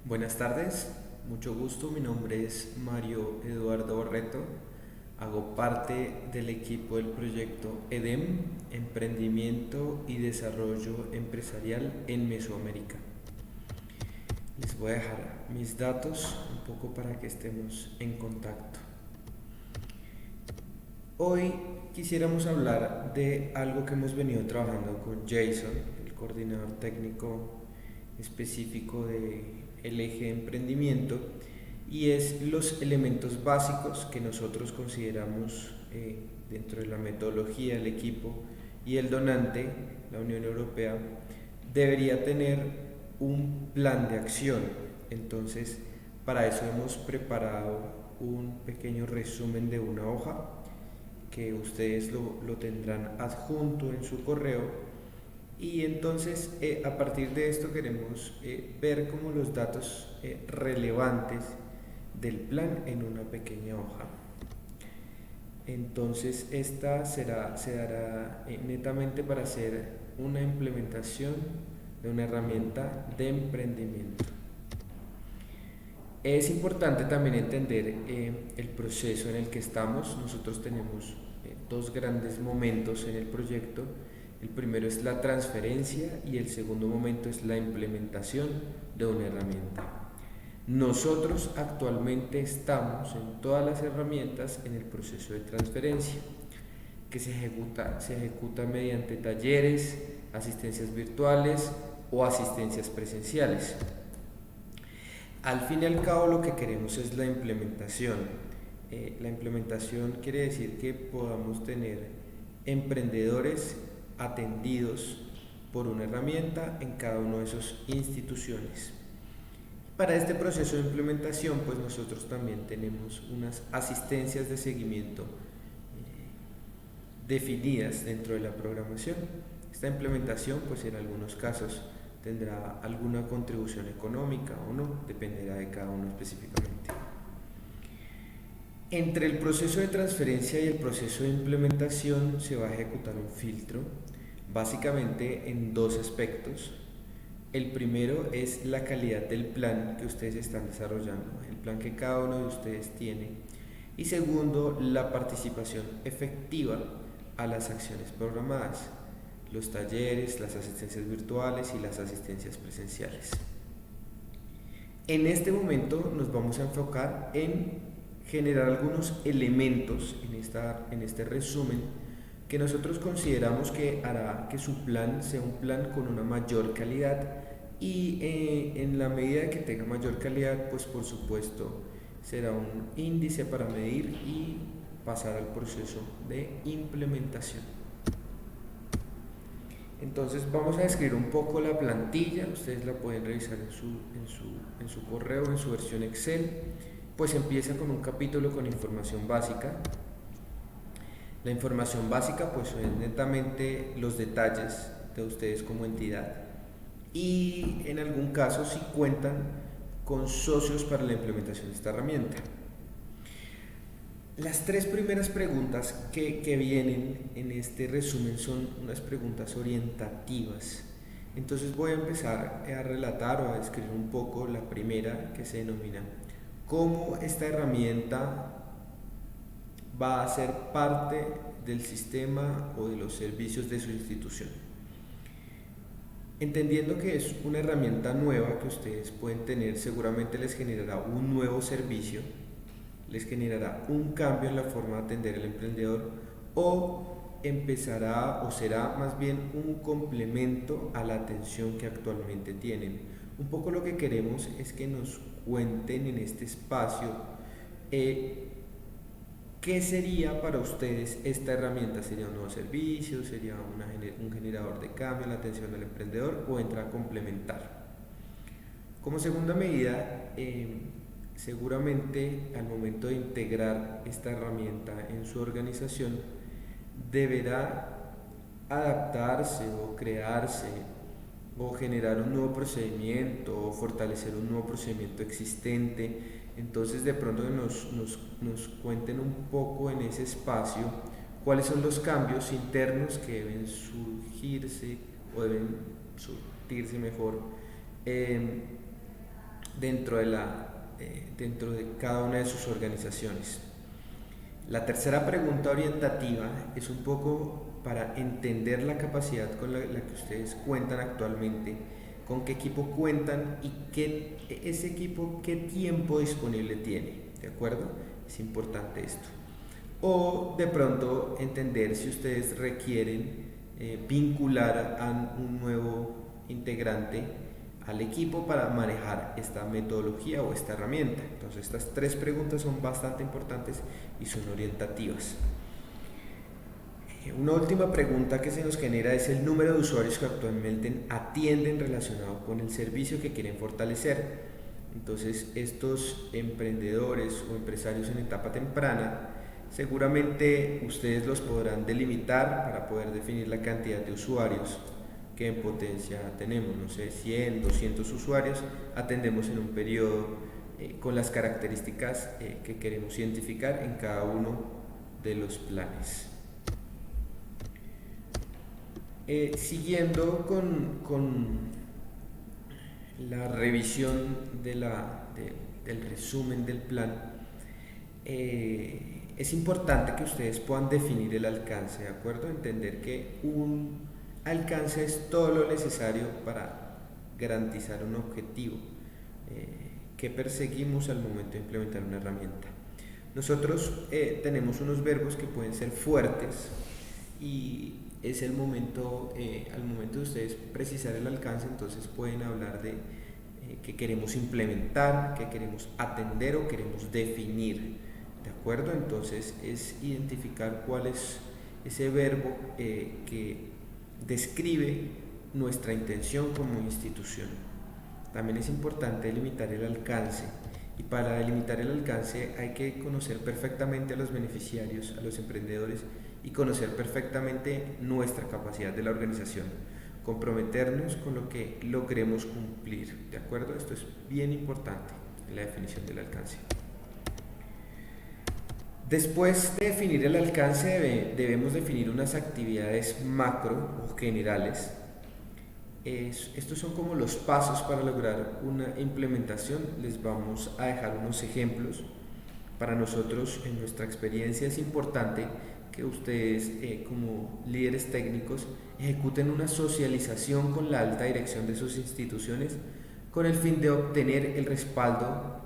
Buenas tardes, mucho gusto, mi nombre es Mario Eduardo Barreto, hago parte del equipo del proyecto EDEM, Emprendimiento y Desarrollo Empresarial en Mesoamérica. Les voy a dejar mis datos un poco para que estemos en contacto. Hoy quisiéramos hablar de algo que hemos venido trabajando con Jason, el coordinador técnico específico del eje de emprendimiento, y es los elementos básicos que nosotros consideramos dentro de la metodología, el equipo y el donante, la Unión Europea, debería tener un plan de acción. Entonces, para eso hemos preparado un pequeño resumen de una hoja que ustedes lo tendrán adjunto en su correo, y entonces a partir de esto queremos ver como los datos relevantes del plan en una pequeña hoja. Entonces esta se dará netamente para hacer una implementación de una herramienta de emprendimiento. Es importante también entender el proceso en el que estamos. Nosotros tenemos dos grandes momentos en el proyecto. El primero es la transferencia y el segundo momento es la implementación de una herramienta. Nosotros actualmente estamos en todas las herramientas en el proceso de transferencia, que se ejecuta mediante talleres, asistencias virtuales o asistencias presenciales. Al fin y al cabo lo que queremos es la implementación. La implementación quiere decir que podamos tener emprendedores atendidos por una herramienta en cada una de sus instituciones. Para este proceso de implementación, pues nosotros también tenemos unas asistencias de seguimiento definidas dentro de la programación. Esta implementación, pues en algunos casos tendrá alguna contribución económica o no, dependerá de cada uno específicamente. Entre el proceso de transferencia y el proceso de implementación se va a ejecutar un filtro, básicamente en dos aspectos. El primero es la calidad del plan que ustedes están desarrollando, el plan que cada uno de ustedes tiene. Y segundo, la participación efectiva a las acciones programadas, los talleres, las asistencias virtuales y las asistencias presenciales. En este momento nos vamos a enfocar en generar algunos elementos en este resumen que nosotros consideramos que hará que su plan sea un plan con una mayor calidad, y en la medida que tenga mayor calidad, pues por supuesto será un índice para medir y pasar al proceso de implementación. Entonces vamos a describir un poco la plantilla, ustedes la pueden revisar en su correo, en su versión Excel. Pues empieza con un capítulo con información básica. La información básica pues son netamente los detalles de ustedes como entidad, y en algún caso si cuentan con socios para la implementación de esta herramienta. Las tres primeras preguntas que vienen en este resumen son unas preguntas orientativas. Entonces voy a empezar a relatar o a describir un poco la primera, que se denomina cómo esta herramienta va a ser parte del sistema o de los servicios de su institución. Entendiendo que es una herramienta nueva que ustedes pueden tener, seguramente les generará un nuevo servicio, les generará un cambio en la forma de atender al emprendedor, o empezará o será más bien un complemento a la atención que actualmente tienen. Un poco lo que queremos es que nos cuenten en este espacio ¿qué sería para ustedes esta herramienta? ¿Sería un nuevo servicio? ¿Sería un generador de cambio en la atención al emprendedor? ¿O entra a complementar? Como segunda medida, seguramente al momento de integrar esta herramienta en su organización, deberá adaptarse o crearse o generar un nuevo procedimiento o fortalecer un nuevo procedimiento existente. Entonces de pronto nos cuenten un poco en ese espacio cuáles son los cambios internos que deben surgirse o deben surtirse mejor dentro de cada una de sus organizaciones. La tercera pregunta orientativa es un poco para entender la capacidad con la que ustedes cuentan actualmente, con qué equipo cuentan y ese equipo qué tiempo disponible tiene, ¿de acuerdo? Es importante esto. O de pronto entender si ustedes requieren vincular a un nuevo integrante al equipo para manejar esta metodología o esta herramienta. Entonces estas tres preguntas son bastante importantes y son orientativas. Una última pregunta que se nos genera es el número de usuarios que actualmente atienden relacionado con el servicio que quieren fortalecer. Entonces estos emprendedores o empresarios en etapa temprana seguramente ustedes los podrán delimitar para poder definir la cantidad de usuarios que en potencia tenemos, no sé, 100, 200 usuarios, atendemos en un periodo con las características que queremos identificar en cada uno de los planes. Siguiendo con la revisión del resumen del plan, es importante que ustedes puedan definir el alcance, ¿de acuerdo? Entender que un alcance es todo lo necesario para garantizar un objetivo que perseguimos al momento de implementar una herramienta. Nosotros tenemos unos verbos que pueden ser fuertes y es el momento, al momento de ustedes precisar el alcance, entonces pueden hablar de que queremos implementar, que queremos atender o queremos definir, ¿de acuerdo? Entonces es identificar cuál es ese verbo que describe nuestra intención como institución. También es importante delimitar el alcance y para delimitar el alcance hay que conocer perfectamente a los beneficiarios, a los emprendedores y conocer perfectamente nuestra capacidad de la organización, comprometernos con lo que logremos cumplir, ¿de acuerdo? Esto es bien importante en la definición del alcance. Después de definir el alcance debemos definir unas actividades macro o generales. Estos son como los pasos para lograr una implementación. Les vamos a dejar unos ejemplos. Para nosotros, en nuestra experiencia, es importante que ustedes como líderes técnicos ejecuten una socialización con la alta dirección de sus instituciones con el fin de obtener el respaldo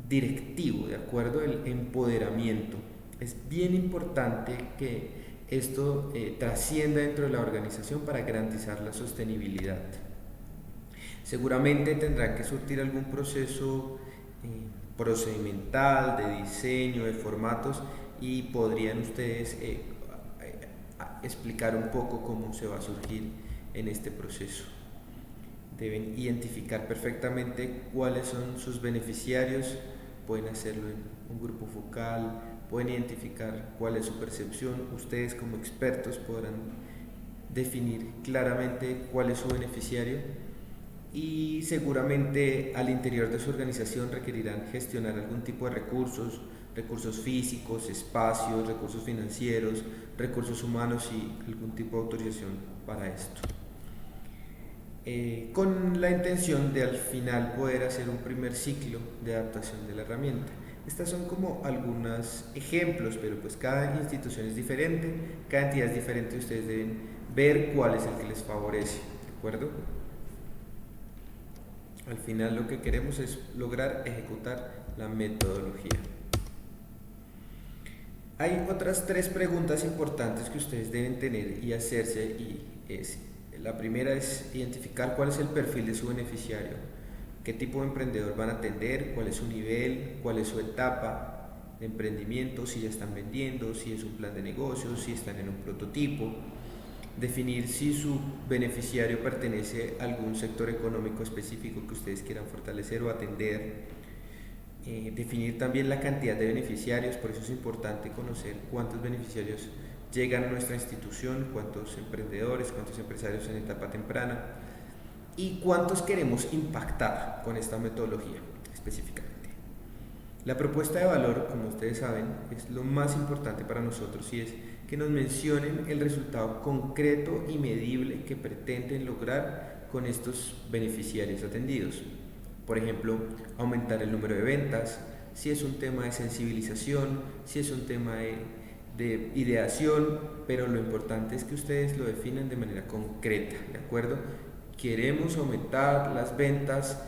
directivo, ¿de acuerdo? El empoderamiento. Es bien importante que esto trascienda dentro de la organización para garantizar la sostenibilidad. Seguramente tendrán que surtir algún proceso procedimental, de diseño, de formatos y podrían ustedes explicar un poco cómo se va a surgir en este proceso. Deben identificar perfectamente cuáles son sus beneficiarios, pueden hacerlo en un grupo focal, pueden identificar cuál es su percepción, ustedes como expertos podrán definir claramente cuál es su beneficiario y seguramente al interior de su organización requerirán gestionar algún tipo de recursos, recursos físicos, espacios, recursos financieros, recursos humanos y algún tipo de autorización para esto. Con la intención de al final poder hacer un primer ciclo de adaptación de la herramienta. Estas son como algunos ejemplos, pero pues cada institución es diferente, cada entidad es diferente y ustedes deben ver cuál es el que les favorece, ¿de acuerdo? Al final lo que queremos es lograr ejecutar la metodología. Hay otras tres preguntas importantes que ustedes deben tener y hacerse y la primera es identificar cuál es el perfil de su beneficiario, qué tipo de emprendedor van a atender, cuál es su nivel, cuál es su etapa de emprendimiento, si ya están vendiendo, si es un plan de negocios, si están en un prototipo, definir si su beneficiario pertenece a algún sector económico específico que ustedes quieran fortalecer o atender, definir también la cantidad de beneficiarios, por eso es importante conocer cuántos beneficiarios llegan a nuestra institución, cuántos emprendedores, cuántos empresarios en etapa temprana y cuántos queremos impactar con esta metodología específicamente. La propuesta de valor, como ustedes saben, es lo más importante para nosotros y es que nos mencionen el resultado concreto y medible que pretenden lograr con estos beneficiarios atendidos. Por ejemplo, aumentar el número de ventas, si es un tema de sensibilización, si es un tema de ideación, pero lo importante es que ustedes lo definan de manera concreta, ¿de acuerdo? Queremos aumentar las ventas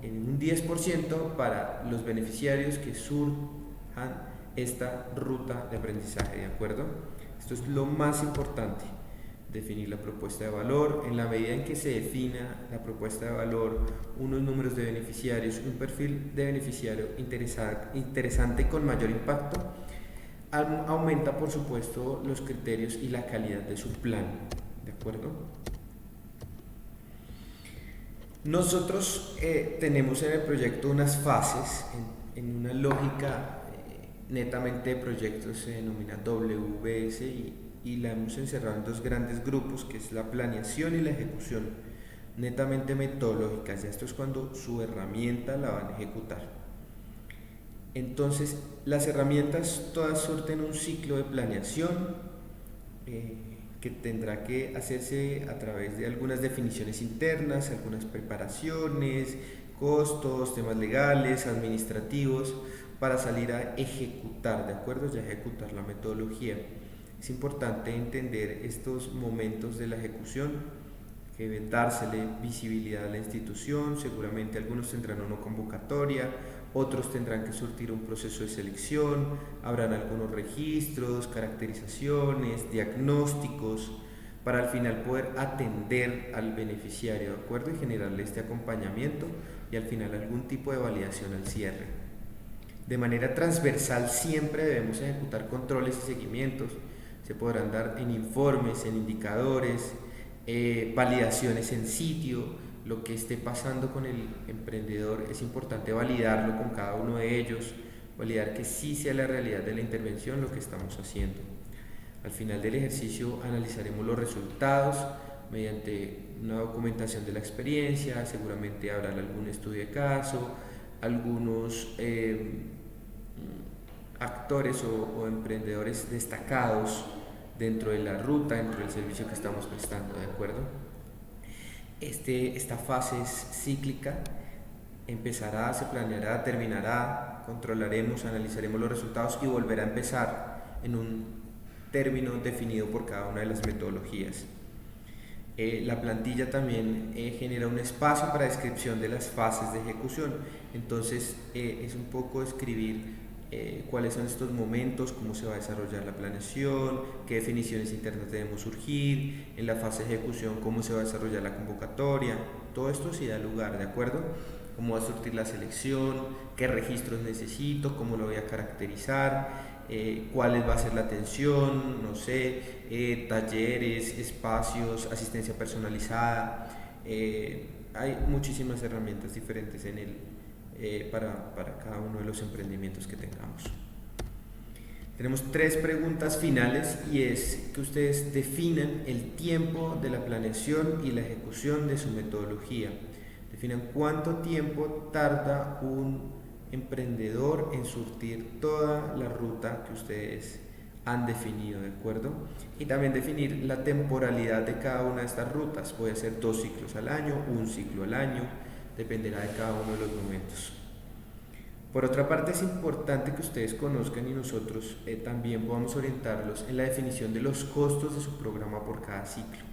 en un 10% para los beneficiarios que surjan esta ruta de aprendizaje, ¿de acuerdo? Esto es lo más importante, definir la propuesta de valor. En la medida en que se defina la propuesta de valor, unos números de beneficiarios, un perfil de beneficiario interesante con mayor impacto, aumenta por supuesto los criterios y la calidad de su plan, ¿de acuerdo? Nosotros tenemos en el proyecto unas fases en una lógica netamente de proyectos, se denomina WBS y la hemos encerrado en dos grandes grupos, que es la planeación y la ejecución, netamente metodológicas. Ya esto es cuando su herramienta la van a ejecutar. Entonces, las herramientas todas surten un ciclo de planeación que tendrá que hacerse a través de algunas definiciones internas, algunas preparaciones, costos, temas legales, administrativos, para salir a ejecutar, ¿de acuerdo? Ya ejecutar la metodología. Es importante entender estos momentos de la ejecución, que debe dársele visibilidad a la institución. Seguramente algunos tendrán una convocatoria, otros tendrán que surtir un proceso de selección, habrán algunos registros, caracterizaciones, diagnósticos, para al final poder atender al beneficiario, ¿de acuerdo? Y generarle este acompañamiento y al final algún tipo de validación al cierre. De manera transversal siempre debemos ejecutar controles y seguimientos. Se podrán dar en informes, en indicadores, validaciones en sitio. Lo que esté pasando con el emprendedor es importante validarlo con cada uno de ellos, validar que sí sea la realidad de la intervención lo que estamos haciendo. Al final del ejercicio analizaremos los resultados mediante una documentación de la experiencia, seguramente habrá algún estudio de caso, algunos actores o emprendedores destacados dentro de la ruta, dentro del servicio que estamos prestando, ¿de acuerdo? Esta fase es cíclica, empezará, se planeará, terminará, controlaremos, analizaremos los resultados y volverá a empezar en un término definido por cada una de las metodologías. La plantilla también genera un espacio para descripción de las fases de ejecución, entonces es un poco escribir cuáles son estos momentos, cómo se va a desarrollar la planeación, qué definiciones internas debemos surgir, en la fase de ejecución cómo se va a desarrollar la convocatoria. Todo esto sí da lugar, ¿de acuerdo? Cómo va a surtir la selección, qué registros necesito, cómo lo voy a caracterizar, cuál va a ser la atención, no sé, talleres, espacios, asistencia personalizada. Hay muchísimas herramientas diferentes para cada uno de los emprendimientos que tengamos. Tenemos 3 preguntas finales y es que ustedes definan el tiempo de la planeación y la ejecución de su metodología. Definan cuánto tiempo tarda un emprendedor en surtir toda la ruta que ustedes han definido, ¿de acuerdo? Y también definir la temporalidad de cada una de estas rutas. Puede ser 2 ciclos al año, 1 ciclo al año, dependerá de cada uno de los momentos. Por otra parte, es importante que ustedes conozcan y nosotros también podamos orientarlos en la definición de los costos de su programa por cada ciclo.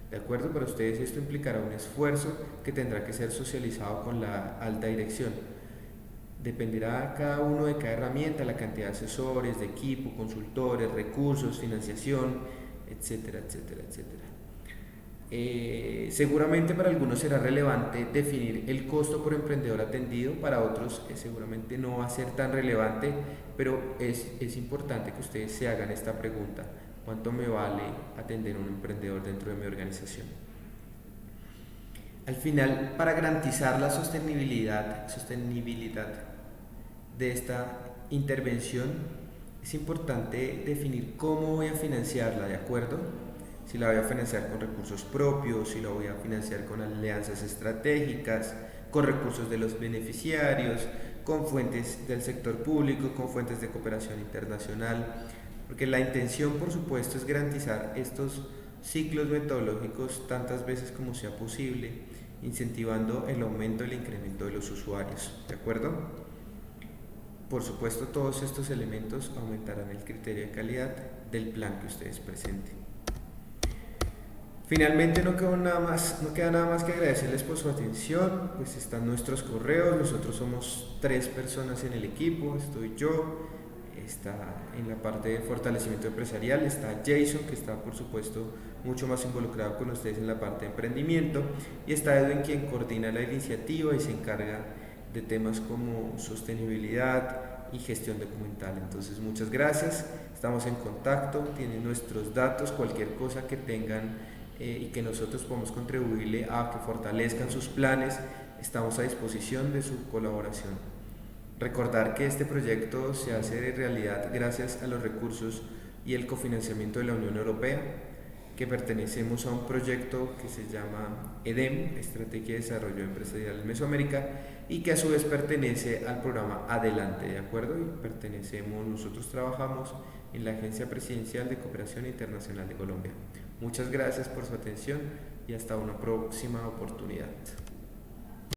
¿De acuerdo? Para ustedes esto implicará un esfuerzo que tendrá que ser socializado con la alta dirección. Dependerá cada uno de cada herramienta, la cantidad de asesores, de equipo, consultores, recursos, financiación, etcétera, etcétera, etcétera. Seguramente para algunos será relevante definir el costo por emprendedor atendido, para otros seguramente no va a ser tan relevante, pero es importante que ustedes se hagan esta pregunta: ¿cuánto me vale atender a un emprendedor dentro de mi organización? Al final, para garantizar la sostenibilidad de esta intervención, es importante definir cómo voy a financiarla, ¿de acuerdo? Si la voy a financiar con recursos propios, si la voy a financiar con alianzas estratégicas, con recursos de los beneficiarios, con fuentes del sector público, con fuentes de cooperación internacional, porque la intención, por supuesto, es garantizar estos ciclos metodológicos tantas veces como sea posible incentivando el aumento y el incremento de los usuarios, ¿de acuerdo? Por supuesto, todos estos elementos aumentarán el criterio de calidad del plan que ustedes presenten. Finalmente no queda nada más que agradecerles por su atención. Pues están nuestros correos, nosotros somos 3 personas en el equipo, estoy yo, está en la parte de fortalecimiento empresarial, está Jason, que está por supuesto mucho más involucrado con ustedes en la parte de emprendimiento, y está Edwin, quien coordina la iniciativa y se encarga de temas como sostenibilidad y gestión documental. Entonces muchas gracias, estamos en contacto, tienen nuestros datos, cualquier cosa que tengan y que nosotros podamos contribuirle a que fortalezcan sus planes, estamos a disposición de su colaboración. Recordar que este proyecto se hace de realidad gracias a los recursos y el cofinanciamiento de la Unión Europea, que pertenecemos a un proyecto que se llama EDEM, Estrategia de Desarrollo Empresarial en Mesoamérica, y que a su vez pertenece al programa Adelante, ¿de acuerdo? Nosotros trabajamos en la Agencia Presidencial de Cooperación Internacional de Colombia. Muchas gracias por su atención y hasta una próxima oportunidad.